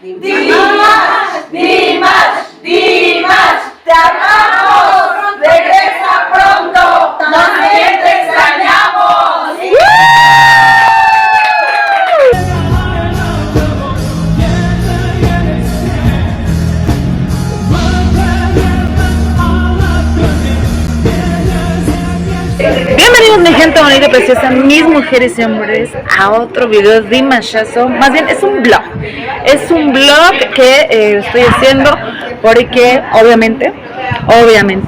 Dimash, Dimash, Dimash, te amamos, regresa pronto, también te extrañamos. Bienvenidos mi gente bonita y preciosa, mis mujeres y hombres, a otro video de Dimashazo. Más bien es un vlog que estoy haciendo porque obviamente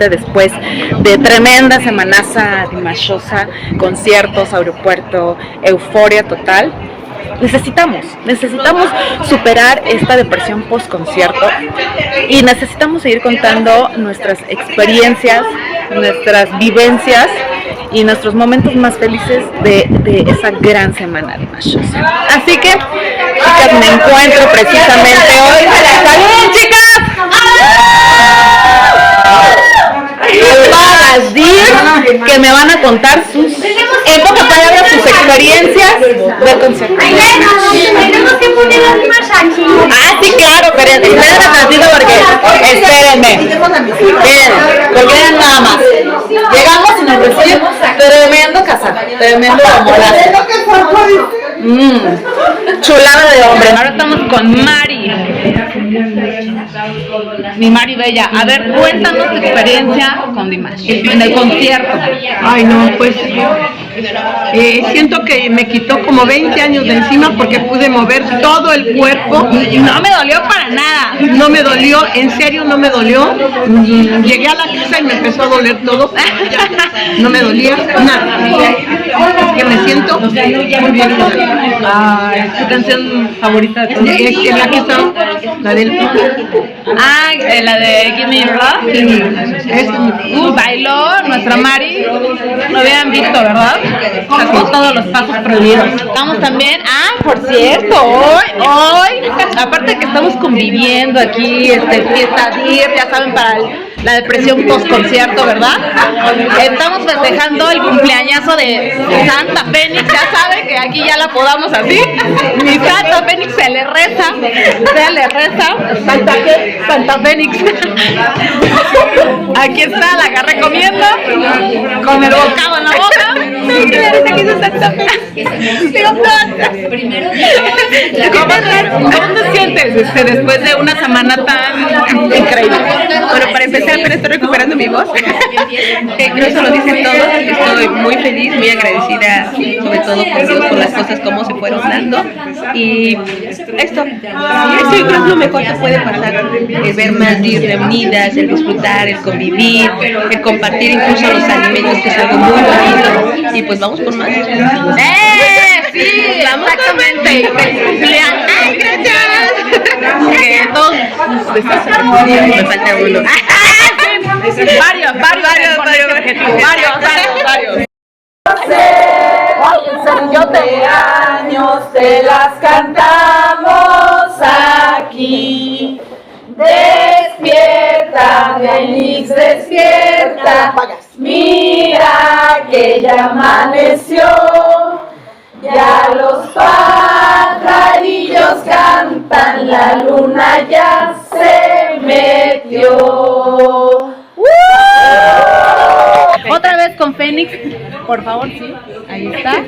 después de tremenda semanaza dimashosa, conciertos, aeropuerto, euforia total, necesitamos superar esta depresión post concierto y necesitamos seguir contando nuestras experiencias, nuestras vivencias y nuestros momentos más felices de esa gran semana dimashosa. Así que, chicas, me encuentro precisamente hoy. ¡Salud, chicas! Las días que me van a contar sus, en pocas palabras, sus experiencias del concierto. Tenemos que poner las más aquí. Ah, sí, claro, pero espérenme tantito porque, espérenme. Miren, porque vean nada más. Llegamos y nos reciben tremendo casa, tremendo amolazo. Chulada de hombre. Ahora estamos con Mari. Mi Mari Bella. A ver, cuéntanos tu experiencia con Dimash en el concierto. Ay, no, pues siento que me quitó como 20 años de encima porque pude mover todo el cuerpo. No me dolió para nada. No me dolió, en serio no me dolió. Llegué a la casa y me empezó a doler todo. No me dolía nada. Es que me siento muy bien. Ay, ¿tu canción favorita de todos? Es la que está, la del... Ah, la de Give Me Your Love. Bailó nuestra Mari. Lo habían visto, ¿verdad? Sacó todos los pasos prohibidos. Estamos también, por cierto, hoy, aparte que estamos conviviendo aquí, fiesta DIR, ya saben, para la depresión post concierto, ¿verdad? Estamos festejando el cumpleañazo de Santa Fénix, ya saben que aquí ya la podamos así. Mi Santa Fénix se le reza. Santa Fénix. Aquí está, la agarré comiendo, con el bocado en la boca. ¿Cómo te sientes después de una semana tan increíble? Bueno, para empezar, pero estoy recuperando mi voz. Creo que eso lo dicen todos. Estoy muy feliz, muy agradecida, sobre todo por Dios, por las cosas como se fueron dando. Y esto yo creo que es lo mejor que puede pasar, ver más DIR reunidas, el disfrutar, el convivir, el compartir incluso los alimentos, que es algo muy bonito. Y pues vamos por más. Sí, vamos exactamente. ¡Ay, gracias! Que todos me falta uno. Varios. Yo de años te las cantamos aquí. Despierta, Fénix, despierta. Mira que ya amaneció. Ya los pajarillos cantan, la luna ya se metió. Otra vez con Fénix, por favor, sí, ahí está.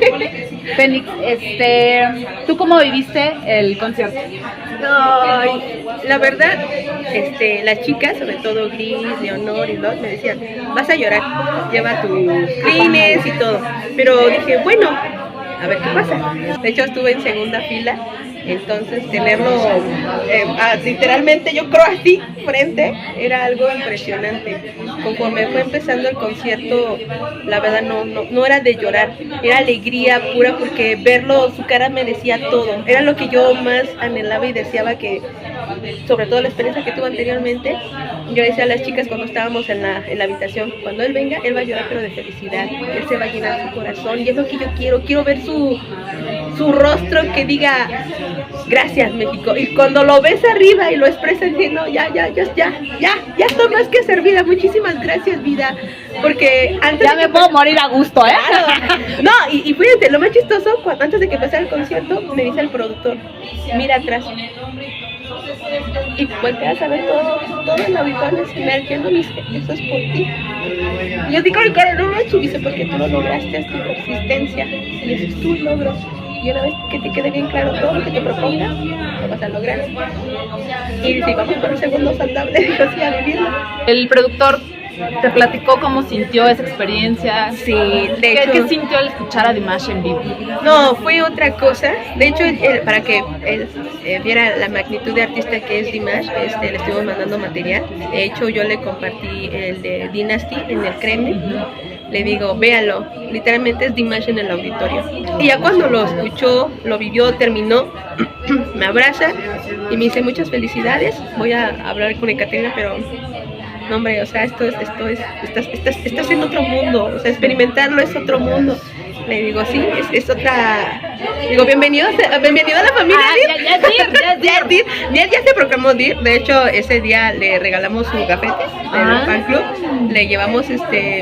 Fénix, ¿tú cómo viviste el concierto? Ay, la verdad, las chicas, sobre todo Gris, Leonor y Lot, me decían, vas a llorar, lleva tus crines y todo. Pero dije, bueno, a ver qué pasa. De hecho, estuve en segunda fila, entonces tenerlo literalmente, yo creo así, frente, era algo impresionante. Conforme fue empezando el concierto, la verdad no era de llorar, era alegría pura, porque verlo, su cara me decía todo. Era lo que yo más anhelaba y deseaba, que sobre todo la experiencia que tuve anteriormente. Yo decía a las chicas cuando estábamos en la habitación, cuando él venga, él va a llorar pero de felicidad, él se va a llenar su corazón, y es lo que yo quiero ver su rostro que diga gracias México, y cuando lo ves arriba y lo expresa diciendo ya estoy más que servida, muchísimas gracias vida, porque antes ya me puedo morir a gusto, claro. No, y fíjate, lo más chistoso, antes de que pasara el concierto, me dice el productor, mira atrás. Y volteas a ver todo el auditorio emergiendo, y dice, eso es por ti. Y yo digo, Ricardo, no lo he hecho, dice, porque tú lo lograste, es tu persistencia, y ese es tu logro. Y una vez que te quede bien claro todo lo que te propongas, lo vas a lograr. Y dice, vamos por el segundo saltable, dijo, sí, a vivirlo. El productor te platicó cómo sintió esa experiencia. Sí, de hecho. ¿Qué sintió al escuchar a Dimash en vivo? No, fue otra cosa. De hecho, para que él viera la magnitud de artista que es Dimash, le estuvimos mandando material. De hecho, yo le compartí el de Dynasty en el Kremlin. Le digo, véalo, literalmente es Dimash en el auditorio. Y ya cuando lo escuchó, lo vivió, terminó, me abraza y me dice muchas felicidades. Voy a hablar con Ekaterina, pero no, hombre, o sea, estás en otro mundo, o sea, experimentarlo es otro mundo. Le digo, sí, es otra. Digo, bienvenido a la familia DIR. Ya se proclamó DIR. De hecho, ese día le regalamos su gafete del fan club. Le llevamos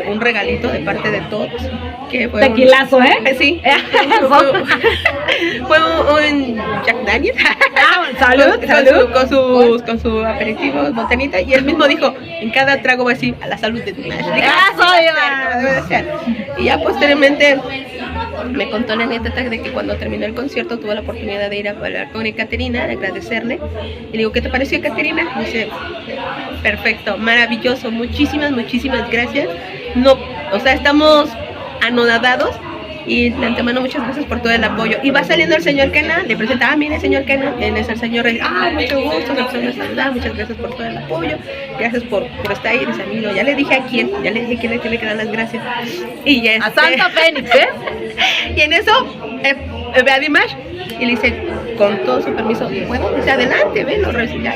un regalito de parte de todos. Que fue tequilazo, Sí. Fue un Jack Daniels. Salud. Con su aperitivo, botanita. Y él mismo dijo, en cada trago va a decir, a la salud de Dimash. Debe de ser. Y ya posteriormente me contó la anécdota de que cuando terminó el concierto tuvo la oportunidad de ir a hablar con Ekaterina, de agradecerle. Y le digo, ¿qué te pareció, Ekaterina? Y dice, perfecto, maravilloso, muchísimas gracias. No, o sea, estamos anonadados. Y de antemano muchas gracias por todo el apoyo. Y va saliendo el señor Kenan, le presenta, mire señor Kenan, él es el señor Rey, mucho gusto, me empezó a saludar, muchas gracias por todo el apoyo, gracias por estar ahí. Dice, amigo, ya le dije a quién le tiene que dar las gracias. Y ya a Santa Fénix, y en eso ve a Dimash y le dice, con todo su permiso, bueno, dice, adelante, ven,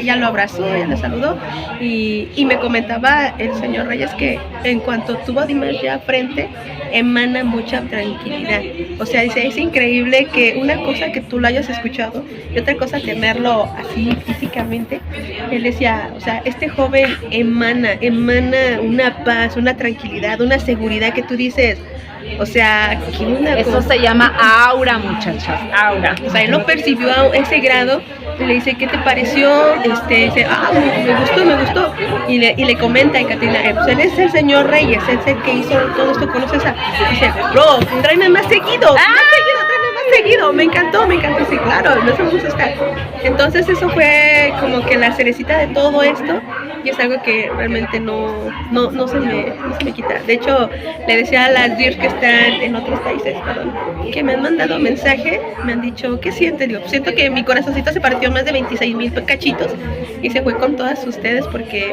ya lo abrazó, ya le saludó. Y me comentaba el señor Reyes que en cuanto tuvo a Dimash ya frente, emana mucha tranquilidad. O sea, dice, es increíble que una cosa que tú lo hayas escuchado y otra cosa tenerlo así físicamente. Él decía, o sea, este joven emana una paz, una tranquilidad, una seguridad que tú dices, o sea, que una eso cosa, se llama aura, muchachas, aura. o sea, él lo percibió a ese grado. Le dice, ¿qué te pareció? Dice, me gustó. Y le comenta a Ekaterina, pues él es el señor Reyes, es el que hizo todo esto, ¿conoces a? Dice, bro, tráeme más seguido, me encantó. Sí, claro, no se me gusta estar. Entonces eso fue como que la cerecita de todo esto. Y es algo que realmente no se me quita. De hecho, le decía a las DIR que están en otros países, que me han mandado mensaje, me han dicho, ¿qué sientes? Digo, siento que mi corazoncito se partió más de 26,000 cachitos y se fue con todas ustedes, porque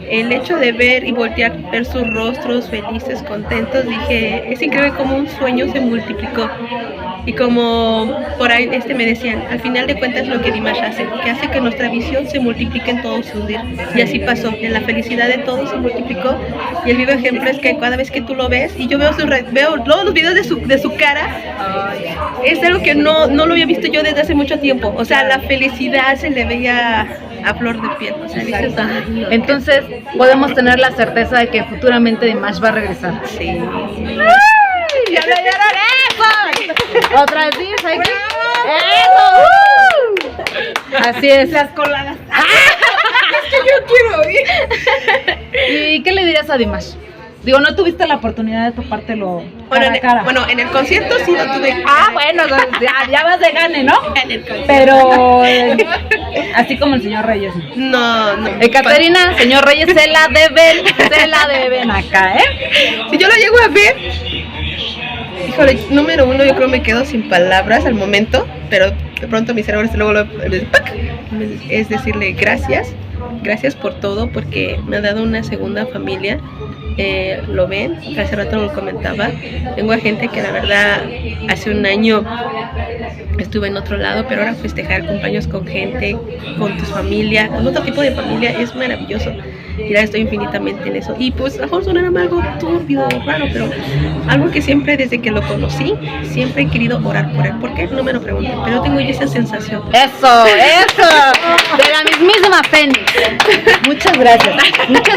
el hecho de ver y ver sus rostros felices, contentos, dije, es increíble cómo un sueño se multiplicó. Y como por ahí me decían, al final de cuentas lo que Dimash hace, que hace que nuestra visión se multiplique en todos sus días. Y así pasó, en la felicidad de todos se multiplicó. Y el vivo ejemplo es que cada vez que tú lo ves, y yo veo todos los videos de su cara, es algo que no lo había visto yo desde hace mucho tiempo. O sea, la felicidad se le veía a flor de piel. O sea, dices, entonces podemos tener la certeza de que futuramente Dimash va a regresar. Sí. ¡Ya lo lloraré! Otra vez, aquí. ¡Eso! Así es. Las coladas. Es que yo quiero ir. ¿Y qué le dirías a Dimash? Digo, no tuviste la oportunidad de topártelo cara a cara. Bueno, en el concierto sí lo tuve. Bueno, ya vas de gane, ¿no? En el concierto. Pero así como el señor Reyes. No. Ekaterina, señor Reyes, se la deben acá, Si yo lo llego a ver, híjole, número uno, yo creo me quedo sin palabras al momento, pero de pronto mi cerebro luego es decirle gracias por todo, porque me ha dado una segunda familia. Lo ven, hace rato lo comentaba, tengo a gente que la verdad hace un año estuve en otro lado, pero ahora festejar cumpleaños con gente, con tu familia, con otro tipo de familia es maravilloso. Y ahora estoy infinitamente en eso. Y pues a lo mejor sonará algo turbio, raro, pero algo que siempre desde que lo conocí, siempre he querido orar por él. ¿Por qué? No me lo pregunten, pero tengo yo esa sensación. Eso, de la mismísima Fénix. Muchas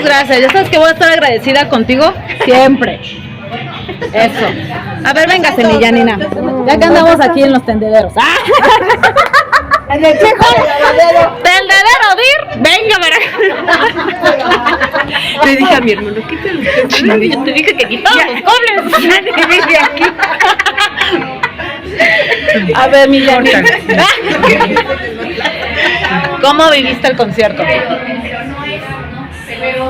gracias, ya sabes que voy a estar agradecida contigo siempre. Eso. A ver, véngase mi Janina, ya que andamos aquí en los tendederos. En el checo Del dedero dir, venga para Le dije a mi hermano, quítale usted. Yo te dije que quitamos los cables. Ya le dije aquí. A ver, mi Jenny. ¿Cómo viviste el concierto?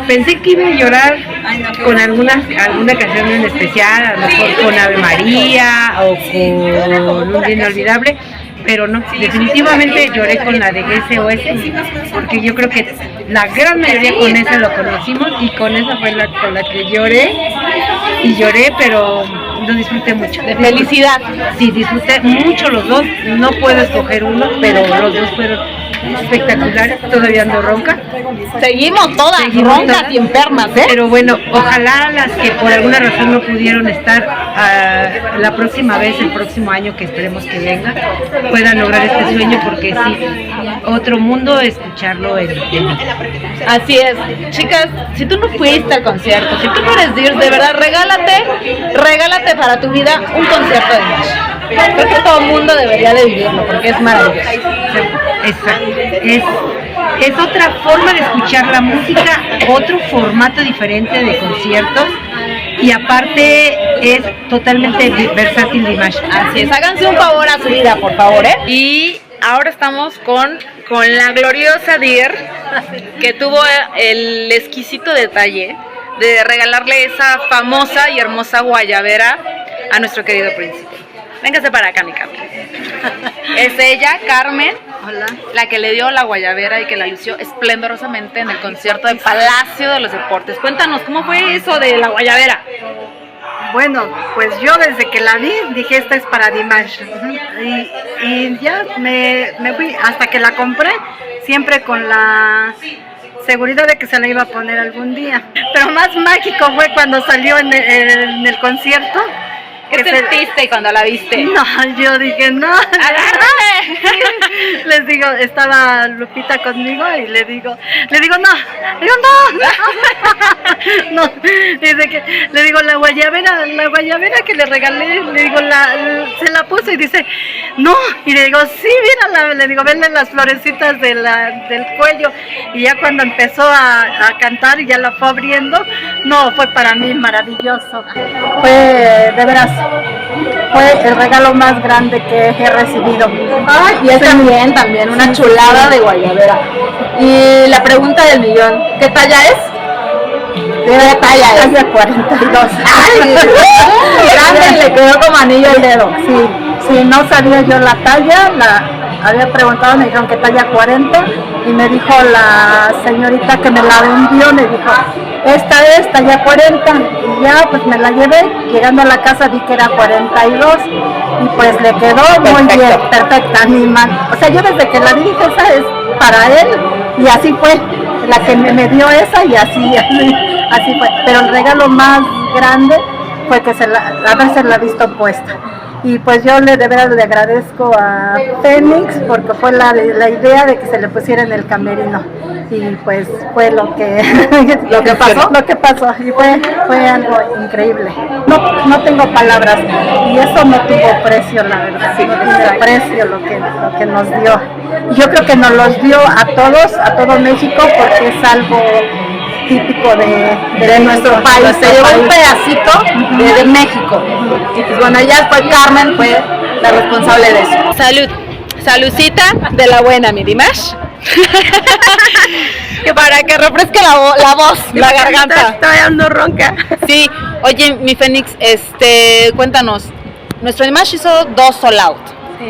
Pensé que iba a llorar con alguna canción en especial, a lo mejor con Ave María o con Un Día Inolvidable, pero no, definitivamente lloré con la de SOS, porque yo creo que la gran mayoría con esa lo conocimos y con esa fue con la que lloré, y lloré, pero lo disfruté mucho. De felicidad. Sí, disfruté mucho los dos, no puedo escoger uno, pero los dos fueron espectaculares, todavía ando ronca. Seguimos todas roncas y enfermas, ¿eh? Pero bueno, ojalá las que por alguna razón no pudieron estar la próxima vez, el próximo año que esperemos que venga, puedan lograr este sueño, porque sí, otro mundo escucharlo en vivo. Así es, chicas, si tú no fuiste al concierto, si tú no eres Dios, de verdad, regálate para tu vida un concierto de Dimash. Creo que todo el mundo debería de vivirlo, porque es maravilloso. Exacto, es otra forma de escuchar la música, otro formato diferente de conciertos, y aparte es totalmente versátil Dimash. Así es, háganse un favor a su vida, por favor, ¿eh? Y ahora estamos con la gloriosa Dir, que tuvo el exquisito detalle de regalarle esa famosa y hermosa guayabera a nuestro querido príncipe. Véngase para acá, mi Carmen. Es ella, Carmen, la que le dio la guayabera y que la lució esplendorosamente en el concierto de Palacio de los Deportes. Cuéntanos, ¿cómo fue eso de la guayabera? Bueno, pues yo desde que la vi dije, esta es para Dimash. Y ya me fui hasta que la compré, siempre con la seguridad de que se la iba a poner algún día. Pero más mágico fue cuando salió en el concierto. ¿Qué sentiste cuando la viste? No, yo dije, no. ¡Agárrame! Les digo, estaba Lupita conmigo y le digo, no. No, le digo, la guayabera que le regalé, le digo, se la puse y dice, no. Y le digo, sí, mírala, le digo, venle las florecitas del cuello. Y ya cuando empezó a cantar y ya la fue abriendo, no, fue para mí maravilloso. Fue, de veras, fue el regalo más grande que he recibido. Ay, y es también una chulada de guayabera. Y la pregunta del millón, ¿qué talla es? ¿Qué talla es? Talla 42. ¡Ay! Grande, le quedó como anillo al dedo. Sí, no sabía yo la talla, había preguntado, me dijeron que talla 40 y me dijo la señorita que me la vendió, me dijo, esta es talla 40 y ya pues me la llevé, llegando a la casa vi que era 42 y pues le quedó muy bien, perfecta, ni mal. O sea, yo desde que la vi dije, esa es para él y así fue, la que me dio esa y así fue. Pero el regalo más grande fue que haberse la visto puesta. Y pues yo de verdad le agradezco a Fénix porque fue la idea de que se le pusiera en el camerino y pues fue lo que pasó y fue algo increíble. No tengo palabras y eso no tuvo precio, la verdad, no tuvo precio lo que nos dio. Y yo creo que nos los dio a todo México porque es algo típico de nuestro país. Se llevó un pedacito de México. Y pues bueno, ella Carmen fue la responsable de eso. Salud, saludcita de la buena, mi Dimash. Para que refresque la voz, la garganta. Estoy dando ronca. Sí, oye, mi Fénix, cuéntanos, nuestro Dimash hizo 2 sold out,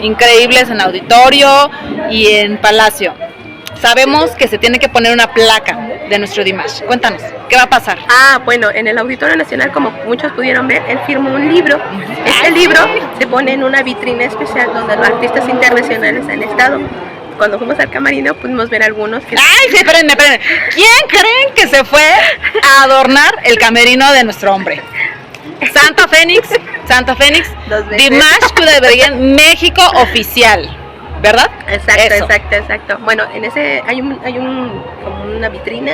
increíbles en auditorio y en Palacio. Sabemos que se tiene que poner una placa de nuestro Dimash. Cuéntanos, ¿qué va a pasar? Bueno, en el Auditorio Nacional, como muchos pudieron ver, él firmó un libro. Este libro se pone en una vitrina especial donde los artistas internacionales han estado. Cuando fuimos al camerino pudimos ver algunos que... ¡Ay, sí, espérenme! ¿Quién creen que se fue a adornar el camerino de nuestro hombre? Santa Fénix, Dimash Kudaibergen, México oficial, ¿verdad? Exacto. Bueno, en ese hay como una vitrina,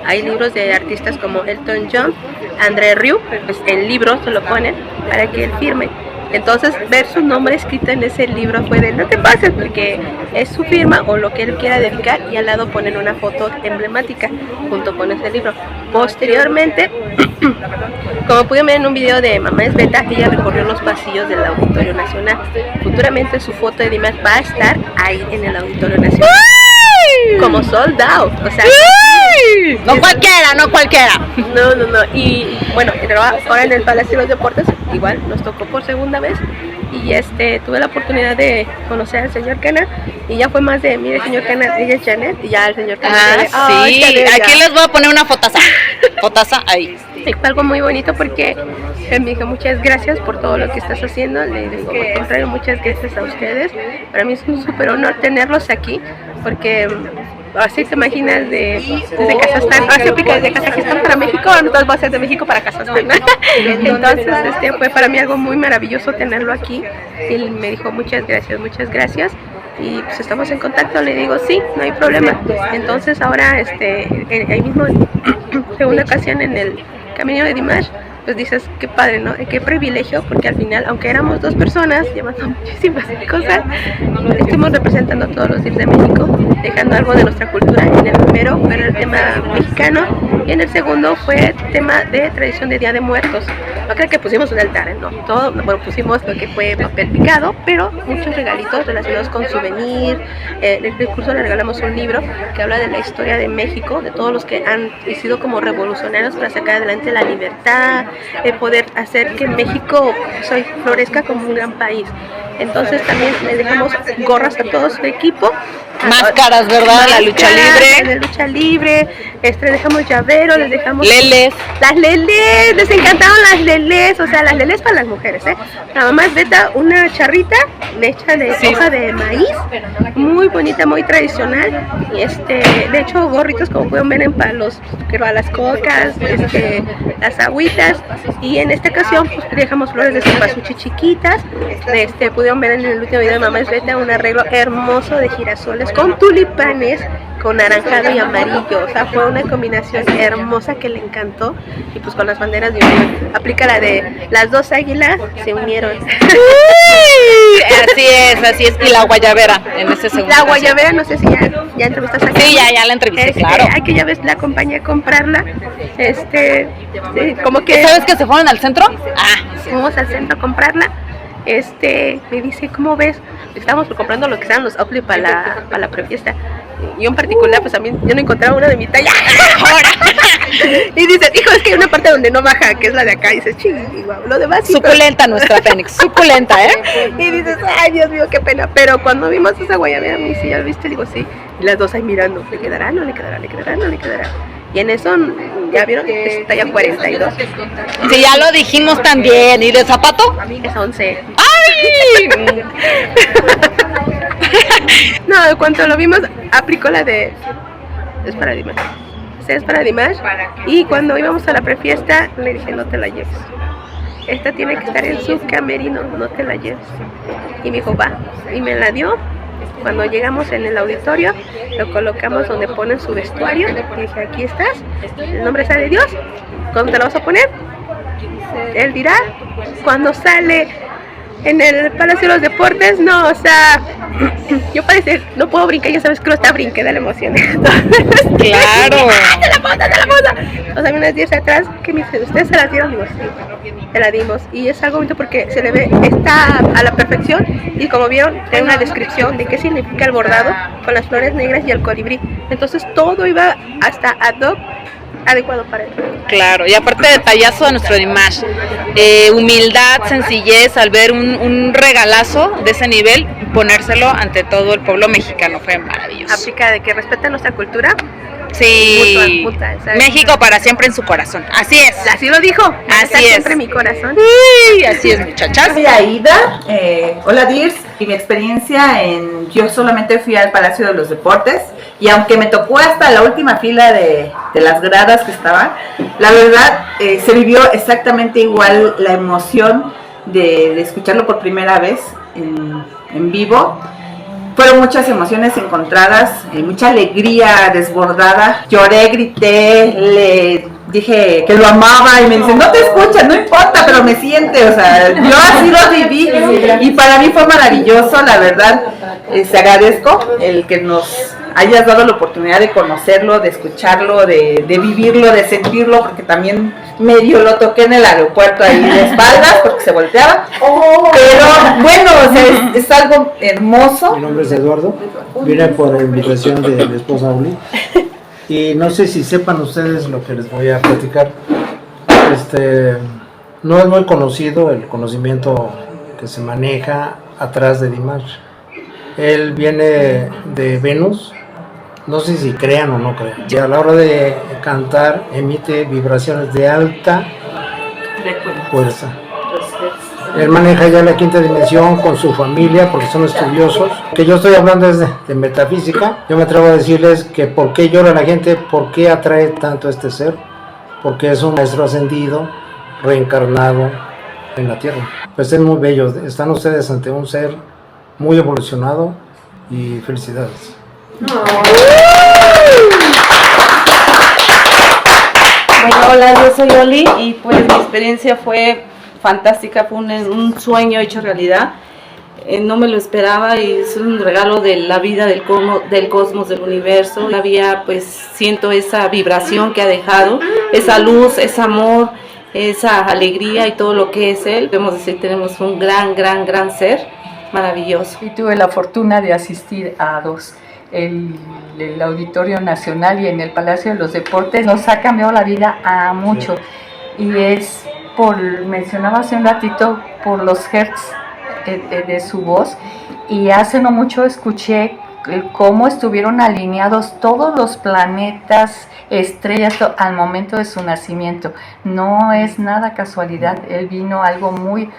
hay libros de artistas como Elton John, André Rieu, pues el libro se lo ponen para que él firme. Entonces ver su nombre escrito en ese libro fue de no te pases, porque es su firma o lo que él quiera dedicar, y al lado ponen una foto emblemática junto con ese libro. Posteriormente, como pudieron ver en un video de Mamá es Beta, ella recorrió los pasillos del Auditorio Nacional. Futuramente su foto de Dimash va a estar ahí en el Auditorio Nacional como sold out, o sea, no cualquiera, no cualquiera. no, y bueno, ahora en el Palacio de los Deportes igual nos tocó por segunda vez, y tuve la oportunidad de conocer al señor Cana, y ya fue más de, mire señor Cana, ella es Janet, y ya el señor Cana sí, aquí les voy a poner una fotaza ahí. Y fue algo muy bonito porque él me dijo muchas gracias por todo lo que estás haciendo. Le digo, al contrario, muchas gracias a ustedes. Para mí es un súper honor tenerlos aquí, porque así te imaginas desde Kazajstán, así aplica desde Kazajistán para México, nosotros va a ser de México para Kazajstán. Entonces fue para mí algo muy maravilloso tenerlo aquí, y él me dijo muchas gracias, y pues estamos en contacto. Le digo sí, no hay problema. Entonces ahora ahí mismo segunda ocasión en el Camino de Dimash, pues dices, qué padre, ¿no? Qué privilegio, porque al final, aunque éramos 2 personas llevando muchísimas cosas, estuvimos representando a todos los DIRs de México, dejando algo de nuestra cultura. En el primero fue el tema mexicano, y en el segundo fue tema de tradición de Día de Muertos. No creo que pusimos un altar, no, todo, bueno, pusimos lo que fue papel picado, pero muchos regalitos relacionados con souvenir. En el curso le regalamos un libro que habla de la historia de México, de todos los que han sido como revolucionarios para sacar adelante la libertad, poder hacer que México florezca como un gran país. Entonces también les dejamos gorras a todo su equipo, máscaras, ¿verdad? La lucha libre. De lucha libre, les dejamos llaveros, les dejamos leles. Las leles, les encantaron las leles, o sea, las leles para las mujeres, La Mamá es Beta, una charrita hecha de hoja de maíz, muy bonita, muy tradicional, y de hecho gorritos como pueden ver para las cocas, las agüitas, y en esta ocasión pues dejamos flores de cempasúchil chiquitas. Pudieron ver en el último video de Mamá es Beta un arreglo hermoso de girasoles con tulipanes, con naranjado y amarillo, o sea, fue una combinación hermosa que le encantó, y pues con las banderas de unión, aplica la de las 2 águilas se unieron. Así es, y la guayabera en ese segundo. La guayabera, no sé si ya entrevistaste aquí. Sí, ya la entrevisté, claro. Hay ya ves, la acompañé a comprarla, como que... ¿Sabes que se fueron al centro? Fuimos al centro a comprarla. Me dice, ¿cómo ves? Estábamos comprando lo que sean los outfits para la prefiesta. Yo en particular, pues a mí yo no encontraba una de mi talla. Y dice, hijo, es que hay una parte donde no baja, que es la de acá. Y dices, guau, lo demás sí. Suculenta nuestra Fénix, suculenta, Y dices, ay, Dios mío, qué pena. Pero cuando vimos esa guayabera, me dice, ¿ya viste? Digo, sí. Y las dos ahí mirando, ¿le quedará? ¿No le quedará? ¿Le quedará? ¿No le quedará? Y en eso, ¿ya vieron? Es talla 42. Sí, ya lo dijimos también. ¿Y de zapato? Es 11. ¡Ay! No, cuando lo vimos, aplicó la de... Es para Dimash. Es para Dimash. Y cuando íbamos a la prefiesta, le dije, no te la lleves. Esta tiene que estar en su camerino, no te la lleves. Y me dijo, va. Y me la dio. Cuando llegamos en el auditorio, lo colocamos donde ponen su vestuario. Y dije, aquí estás. El nombre sale de Dios. ¿Cuándo te lo vas a poner? Él dirá. Cuando sale en el Palacio de los Deportes, no, o sea, yo parece, no puedo brincar, ya sabes que uno está brinque de la emoción. Entonces, claro. ¡Te la pongo! O sea, unas 10 atrás, que me dicen, ¿ustedes se la dieron? Digo, sí, te la dimos. Y es algo bonito porque se le ve, está a la perfección. Y como vieron, tiene una descripción de qué significa el bordado con las flores negras y el colibrí. Entonces todo iba hasta ad hoc, adecuado para él. Claro, y aparte detallazo de nuestro Dimash, humildad, sencillez, al ver un regalazo de ese nivel, ponérselo ante todo el pueblo mexicano, fue maravilloso. Aplica de que respeta nuestra cultura. Sí, México para siempre en su corazón, así es. Así lo dijo, así es. Siempre en mi corazón. Sí, así es, muchachas. Soy Aida, hola DIRS, y mi experiencia yo solamente fui al Palacio de los Deportes, y aunque me tocó hasta la última fila de las gradas que estaban, la verdad se vivió exactamente igual la emoción de escucharlo por primera vez en vivo. Fueron muchas emociones encontradas, mucha alegría desbordada. Lloré, grité, le dije que lo amaba y me dice, no te escucha, no importa, pero me siente, o sea, yo así lo viví y para mí fue maravilloso, la verdad, te agradezco el que nos hayas dado la oportunidad de conocerlo, de escucharlo, de vivirlo, de sentirlo, porque también medio lo toqué en el aeropuerto ahí de espaldas porque se volteaba, pero bueno, o sea, es algo hermoso. Mi nombre es Eduardo, vine por invitación de mi esposa Uli. Y no sé si sepan ustedes lo que les voy a platicar. No es muy conocido el conocimiento que se maneja atrás de Dimash. Él viene de Venus, no sé si crean o no crean. Y a la hora de cantar emite vibraciones de alta fuerza. Él maneja ya la quinta dimensión con su familia porque son estudiosos. Que yo estoy hablando es de metafísica. Yo me atrevo a decirles que por qué llora la gente, por qué atrae tanto a este ser, porque es un maestro ascendido, reencarnado en la tierra. Pues es muy bello. Están ustedes ante un ser muy evolucionado y felicidades. Bueno, hola, yo soy Oli y pues mi experiencia fue fantástica, fue un sueño hecho realidad. No me lo esperaba y es un regalo de la vida, del cosmos, del universo. Todavía pues siento esa vibración que ha dejado, esa luz, ese amor, esa alegría y todo lo que es él. Podemos decir, tenemos un gran ser maravilloso. Y tuve la fortuna de asistir a dos, el Auditorio Nacional y en el Palacio de los Deportes. Nos ha cambiado la vida a mucho y es mencionaba hace un ratito por los hertz de su voz, y hace no mucho escuché cómo estuvieron alineados todos los planetas, estrellas al momento de su nacimiento. No es nada casualidad, él vino algo muy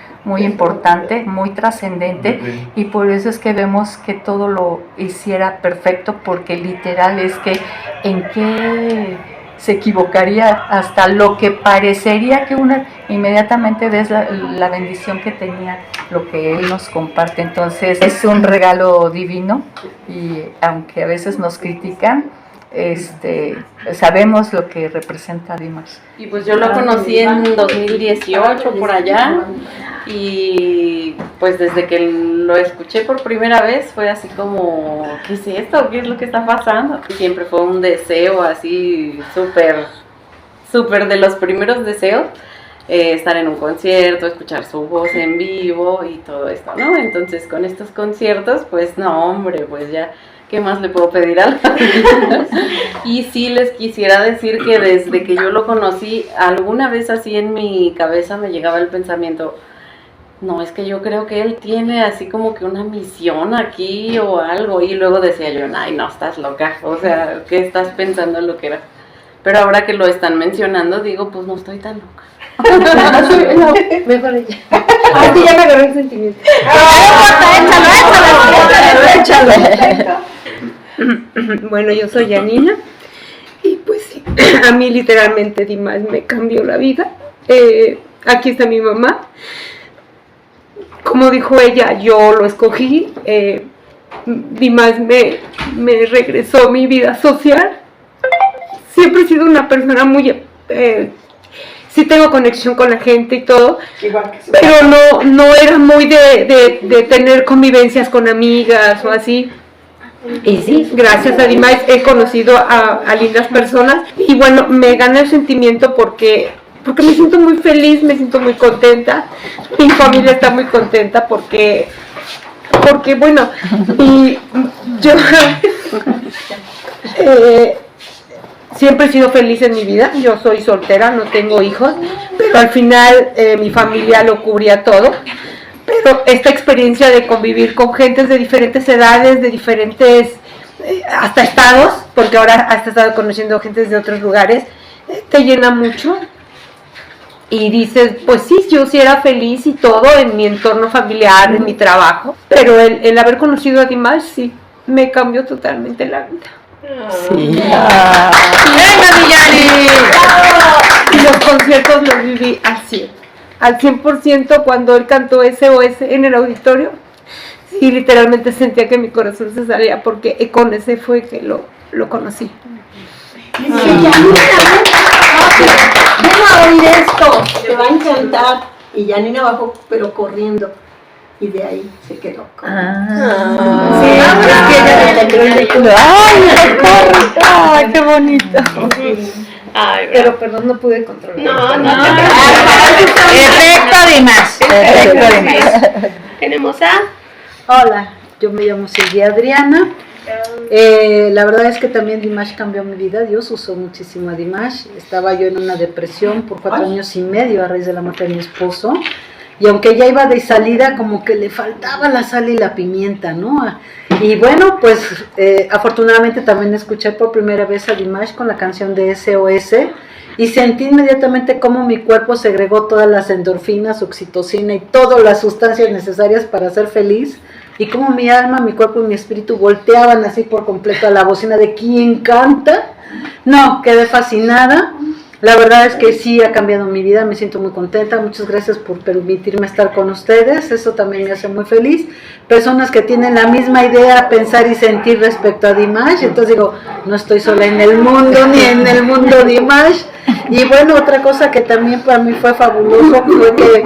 importante, muy trascendente, y por eso es que vemos que todo lo hiciera perfecto, porque literal es que en qué se equivocaría, hasta lo que parecería que uno inmediatamente ves la bendición que tenía, lo que él nos comparte. Entonces es un regalo divino, y aunque a veces nos critican, sabemos lo que representa Dimash. Y pues yo lo conocí en 2018 por allá, y pues desde que lo escuché por primera vez fue así como, ¿qué es esto? ¿Qué es lo que está pasando? Y siempre fue un deseo así súper de los primeros deseos, estar en un concierto, escuchar su voz en vivo y todo esto, ¿no? Entonces con estos conciertos, pues no, hombre, pues ya, ¿qué más le puedo pedir a la vida? Y sí les quisiera decir que desde que yo lo conocí, alguna vez así en mi cabeza me llegaba el pensamiento, no, es que yo creo que él tiene así como que una misión aquí o algo, y luego decía yo, ay, no, estás loca, o sea, ¿qué estás pensando en lo que era? Pero ahora que lo están mencionando, digo, pues no estoy tan loca. Mejor ella. Aquí ya me agarró el sentimiento. Échalo. Bueno, yo soy Janina y pues sí, a mí literalmente Dimash me cambió la vida. Aquí está mi mamá. Como dijo ella, yo lo escogí. Dimash me regresó mi vida social. Siempre he sido una persona muy... sí tengo conexión con la gente y todo, pero no era muy de tener convivencias con amigas o así. Y sí, gracias a Dimash he conocido a lindas personas, y bueno, me gana el sentimiento porque me siento muy feliz, me siento muy contenta, mi familia está muy contenta porque bueno, y yo siempre he sido feliz en mi vida. Yo soy soltera, no tengo hijos, pero al final mi familia lo cubría todo. Pero esta experiencia de convivir con gentes de diferentes edades, de diferentes, hasta estados, porque ahora has estado conociendo gentes de otros lugares, te llena mucho. Y dices, pues sí, yo sí era feliz y todo en mi entorno familiar, en mi trabajo, pero el haber conocido a Dimash sí me cambió totalmente la vida. Sí. ¡Venga, Villani! Y los conciertos los viví al 100% cuando él cantó SOS en el auditorio. Sí, literalmente sentía que mi corazón se salía porque con ese fue que lo conocí. a oír esto, te va a encantar. Y Janina bajó, pero corriendo. Y de ahí se quedó. Es que ella le entendió el ridículo. ¡Ay, qué bonito! Ay, Pero perdón, no pude controlar. no. Efecto Dimash. Efecto Dimash. Tenemos a... Hola, yo me llamo Silvia Adriana. La verdad es que también Dimash cambió mi vida. Dios usó muchísimo a Dimash. Estaba yo en una depresión por 4 años y medio a raíz de la muerte de mi esposo. Y aunque ya iba de salida, como que le faltaba la sal y la pimienta, ¿no? Y bueno, pues afortunadamente también escuché por primera vez a Dimash con la canción de SOS y sentí inmediatamente cómo mi cuerpo segregó todas las endorfinas, oxitocina y todas las sustancias necesarias para ser feliz, y cómo mi alma, mi cuerpo y mi espíritu volteaban así por completo a la bocina de ¿quién canta? No, quedé fascinada. La verdad es que sí ha cambiado mi vida, me siento muy contenta, muchas gracias por permitirme estar con ustedes, eso también me hace muy feliz. Personas que tienen la misma idea, pensar y sentir respecto a Dimash, entonces digo, no estoy sola en el mundo, ni en el mundo Dimash. Y bueno, otra cosa que también para mí fue fabuloso fue que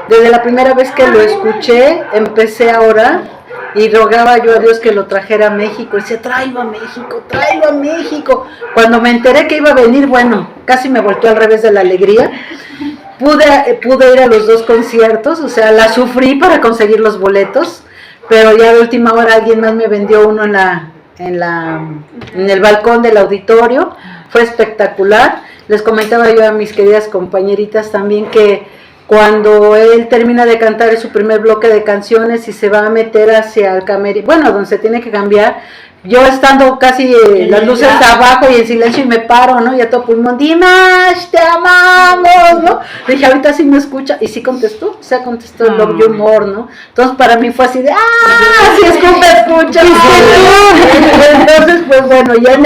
desde la primera vez que lo escuché, empecé a orar. Y rogaba yo a Dios que lo trajera a México. Y decía, tráelo a México, tráelo a México. Cuando me enteré que iba a venir, bueno, casi me volteó al revés de la alegría. Pude ir a los 2 conciertos, o sea, la sufrí para conseguir los boletos. Pero ya de última hora alguien más me vendió uno en el balcón del auditorio. Fue espectacular. Les comentaba yo a mis queridas compañeritas también que cuando él termina de cantar su primer bloque de canciones y se va a meter hacia el camerino, bueno, donde se tiene que cambiar, yo estando casi las luces abajo y en silencio y me paro, ¿no? Y a todo pulmón, Dimash, te amamos, ¿no? Le dije, ahorita sí me escucha, y sí contestó, o sea, contestó el Love You More, ¿no? Entonces para mí fue así de, sí es como me escucha. Entonces, pues bueno, ya en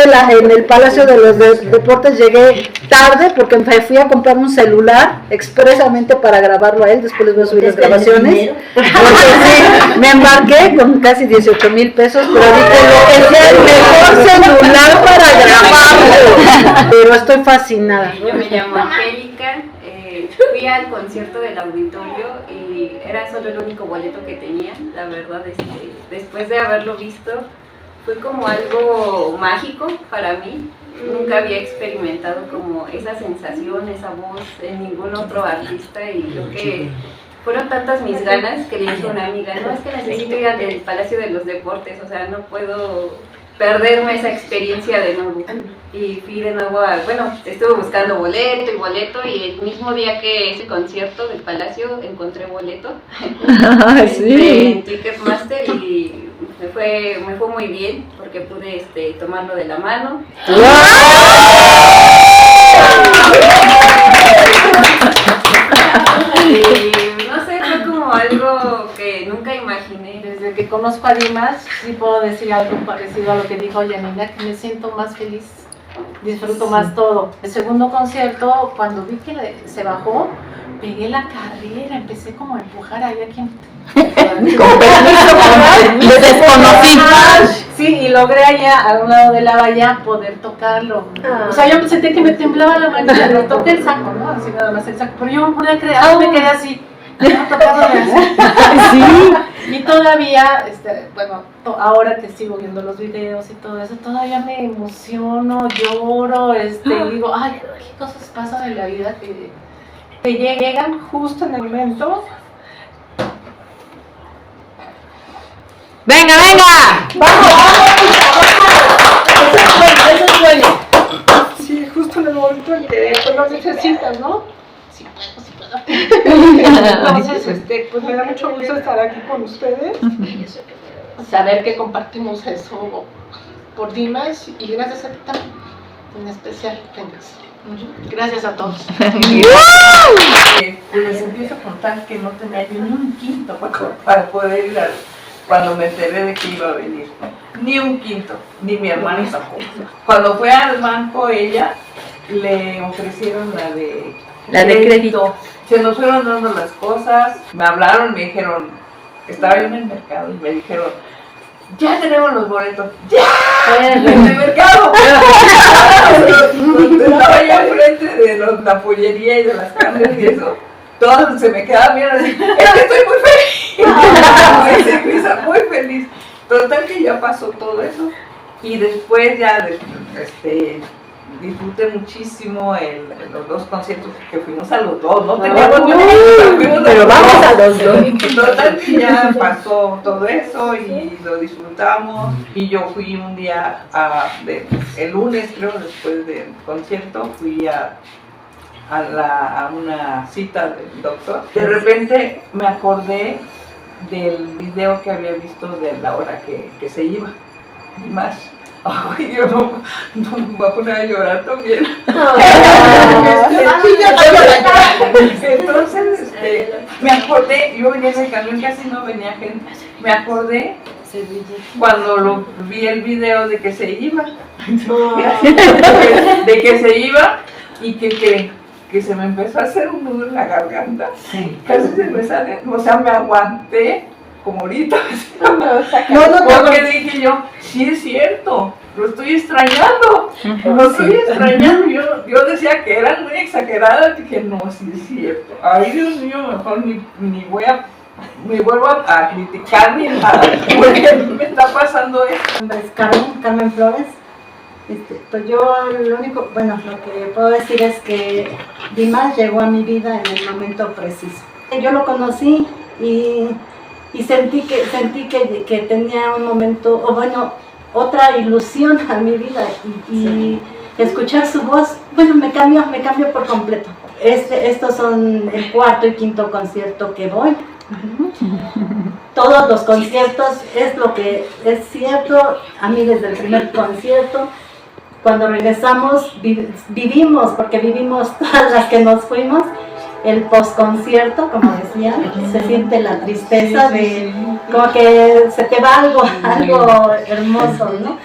el Palacio de los Deportes llegué tarde porque me fui a comprar un celular expresamente para grabarlo a él, después les voy a subir las grabaciones. Entonces sí, me embarqué con casi 18,000 pesos, pero dije, es el mejor celular para grabarlo. Pero estoy fascinada. Yo me llamo Angélica, fui al concierto del auditorio y era solo el único boleto que tenía. La verdad, después de haberlo visto, fue como algo mágico para mí. Nunca había experimentado como esa sensación, esa voz en ningún otro artista, y creo que fueron tantas mis ganas que le dije a una amiga, no, es que necesito ir al Palacio de los Deportes, o sea, no puedo perderme esa experiencia de nuevo. Y fui de nuevo estuve buscando boleto, y el mismo día que ese concierto del Palacio encontré boleto en Ticketmaster, y me fue muy bien porque pude tomarlo de la mano. Y no sé, fue como algo que nunca imaginé. Desde que conozco a Dimash, sí puedo decir algo parecido a lo que dijo Janina, que me siento más feliz, disfruto más todo. El segundo concierto, cuando vi que se bajó, pegué la carrera, empecé como a empujar ahí a quien... Le desconocí. Sí, y logré allá, a un lado de la valla, poder tocarlo. O sea, yo sentí que me temblaba la manita, le toqué el saco, ¿no? Así nada más el saco, pero yo no podía creer, me quedé así. Sí. Y todavía, ahora que sigo viendo los videos y todo eso, todavía me emociono, lloro, digo, ay, qué cosas pasan en la vida que llegan justo en el momento. ¡Venga, venga! ¡Vamos! Eso es bueno. Sí, justo en el momento en que lo necesitas, ¿no? Sí puedo. Entonces, pues me da mucho gusto estar aquí con ustedes. Saber que compartimos eso por Dimash, y gracias a ti también, en especial. Gracias a todos. Les empiezo a contar que no tenía yo ni un quinto para poder ir cuando me enteré de que iba a venir. Ni un quinto, ni mi hermana tampoco. Cuando fue al banco, ella le ofrecieron la de crédito. Se nos fueron dando las cosas, me hablaron, me dijeron, estaba yo en el mercado y me dijeron, ya tenemos los boletos. ¡Ya! ¡En el mercado! Estaba yo enfrente de los Napoleones. pollería y de las carnes y eso, todos se me quedaban viendo así, es que estoy muy feliz, muy feliz. Total que ya pasó todo eso y después ya disfruté muchísimo los dos conciertos que fuimos a los dos, no teníamos pero vamos a los dos. Total que ya pasó todo eso y lo disfrutamos y yo fui un día, el lunes creo, después del concierto, fui a una cita del doctor. De repente me acordé del video que había visto de la hora que se iba, y más. Ay, yo no me voy a poner a llorar también. Entonces, me acordé, yo venía en el camión, casi no venía gente, me acordé cuando vi el video de que se iba, y que se me empezó a hacer un nudo en la garganta, casi se me sale, o sea, me aguanté como ahorita, porque dije yo, sí es cierto, lo estoy extrañando, yo decía que eran muy exageradas, dije no, sí es cierto, ay Dios mío, mejor ni vuelvo a criticar ni nada, porque me está pasando esto. Es Carmen Flores. Pues yo lo único, lo que puedo decir es que Dimash llegó a mi vida en el momento preciso. Yo lo conocí y sentí que tenía un momento, otra ilusión a mi vida y escuchar su voz, me cambió por completo. Estos son el cuarto y quinto concierto que voy. Todos los conciertos es lo que es cierto. A mí desde el primer concierto, cuando regresamos, vivimos todas las que nos fuimos, el postconcierto, como decían, se siente la tristeza de como que se te va algo hermoso, ¿no?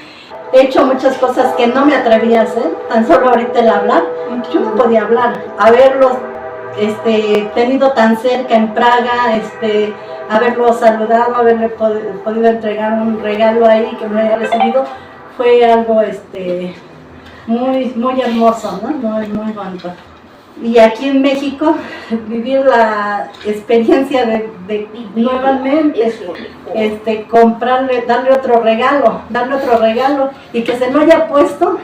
He hecho muchas cosas que no me atrevía a hacer, tan solo ahorita el hablar, yo no podía hablar, haberlos tenido tan cerca en Praga, haberlo saludado, haberle podido entregar un regalo ahí que me haya recibido, fue algo muy, muy hermoso, ¿no? Muy, muy bonito. Y aquí en México, vivir la experiencia de nuevamente darle otro regalo y que se lo haya puesto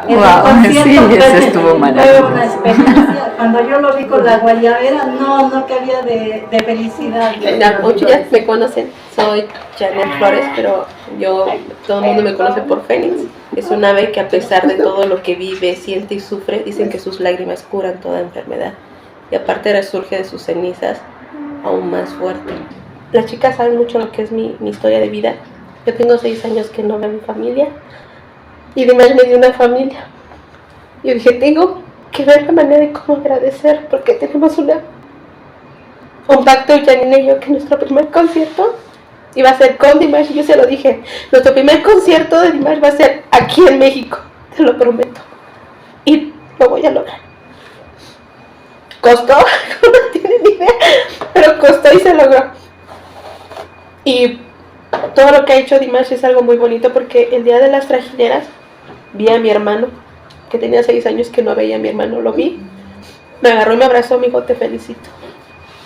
en el concierto, eso estuvo fue una experiencia. Cuando yo lo vi con la guayabera, no cabía de felicidad. Muchos ya me conocen, soy Janet Flores, pero todo el mundo me conoce por Fénix. Es un ave que a pesar de todo lo que vive, siente y sufre, dicen que sus lágrimas curan toda enfermedad. Y aparte resurge de sus cenizas aún más fuerte. Las chicas saben mucho lo que es mi historia de vida. Yo tengo 6 años que no veo a mi familia. Y Dimash me dio una familia. Yo dije, tengo que ver la manera de cómo agradecer, porque tenemos un pacto, Janine y yo, que nuestro primer concierto iba a ser con Dimash, y yo se lo dije, nuestro primer concierto de Dimash va a ser aquí en México, te lo prometo, y lo voy a lograr. Costó, no tienen ni idea, pero costó y se logró. Y todo lo que ha hecho Dimash es algo muy bonito, porque el día de las trajineras vi a mi hermano, que tenía 6 años que no veía a mi hermano, lo vi, me agarró y me abrazó, me dijo, te felicito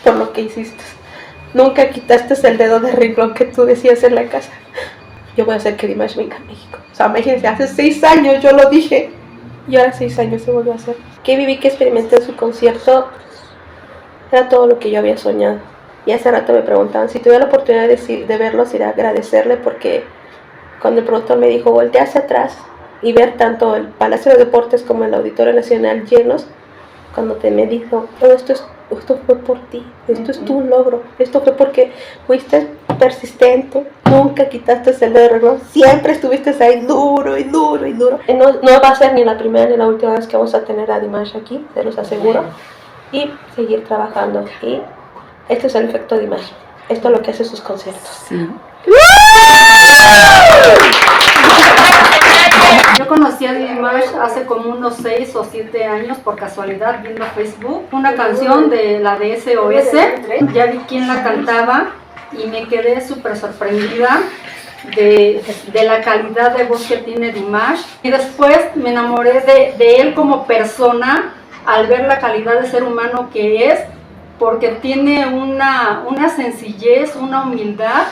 por lo que hiciste. Nunca quitaste el dedo de renglón que tú decías en la casa. Yo voy a hacer que Dimash venga a México. O sea, imagínense, hace 6 años yo lo dije. Y ahora 6 años se volvió a hacer. Que viví, que experimenté en su concierto, era todo lo que yo había soñado. Y hace rato me preguntaban, si tuviera la oportunidad de verlos, ir a agradecerle, porque cuando el productor me dijo, voltea hacia atrás y ver tanto el Palacio de Deportes como el Auditorio Nacional llenos, cuando me dijo, todo esto fue por ti, esto es tu logro, esto fue porque fuiste persistente, nunca quitaste el dedo de renglón, siempre estuviste ahí duro y duro y duro. No va a ser ni la primera ni la última vez que vamos a tener a Dimash aquí, se los aseguro, y seguir trabajando. Y este es el efecto Dimash, esto es lo que hace sus conciertos. Sí. Yo conocí a Dimash hace como unos 6 o 7 años por casualidad viendo Facebook una canción de la de SOS. Ya vi quién la cantaba y me quedé súper sorprendida de la calidad de voz que tiene Dimash. Y después me enamoré de él como persona, al ver la calidad de ser humano que es, porque tiene una sencillez, una humildad,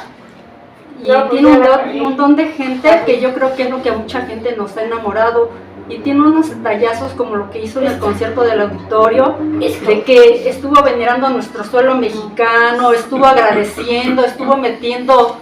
y tiene un don de gente que yo creo que es lo que a mucha gente nos ha enamorado, y tiene unos detallazos como lo que hizo en el concierto del auditorio, de que estuvo venerando nuestro suelo mexicano, estuvo agradeciendo, estuvo metiendo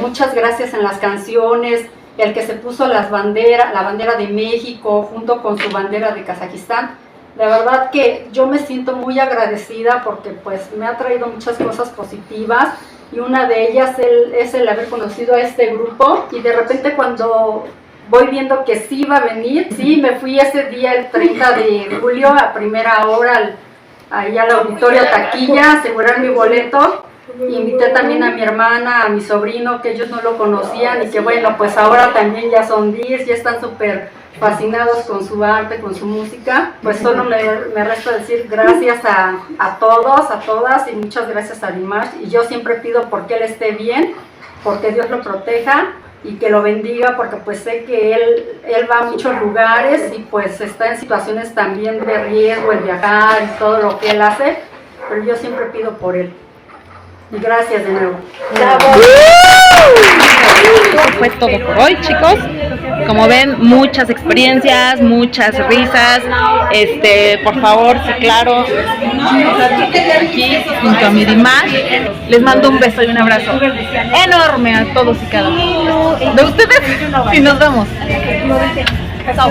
muchas gracias en las canciones, el que se puso la bandera de México junto con su bandera de Kazajistán. La verdad que yo me siento muy agradecida porque pues me ha traído muchas cosas positivas, y una de ellas es el haber conocido a este grupo, y de repente cuando voy viendo que sí iba a venir, sí, me fui ese día el 30 de julio a primera hora ahí al auditorio Taquilla a asegurar mi boleto. Invité también a mi hermana, a mi sobrino, que ellos no lo conocían, y que bueno, pues ahora también ya son DIRS, ya están súper fascinados con su arte, con su música. Pues solo me resta decir gracias a todos, a todas, y muchas gracias a Dimash. Y yo siempre pido porque él esté bien, porque Dios lo proteja y que lo bendiga, porque pues sé que él va a muchos lugares y pues está en situaciones también de riesgo, el viajar y todo lo que él hace, pero yo siempre pido por él. Y gracias de nuevo. Eso fue todo por hoy, chicos. Como ven, muchas experiencias, muchas risas. Por favor, sí, claro, aquí junto a mi Dimash, les mando un beso y un abrazo enorme a todos y cada uno de ustedes, y nos vemos. Chao.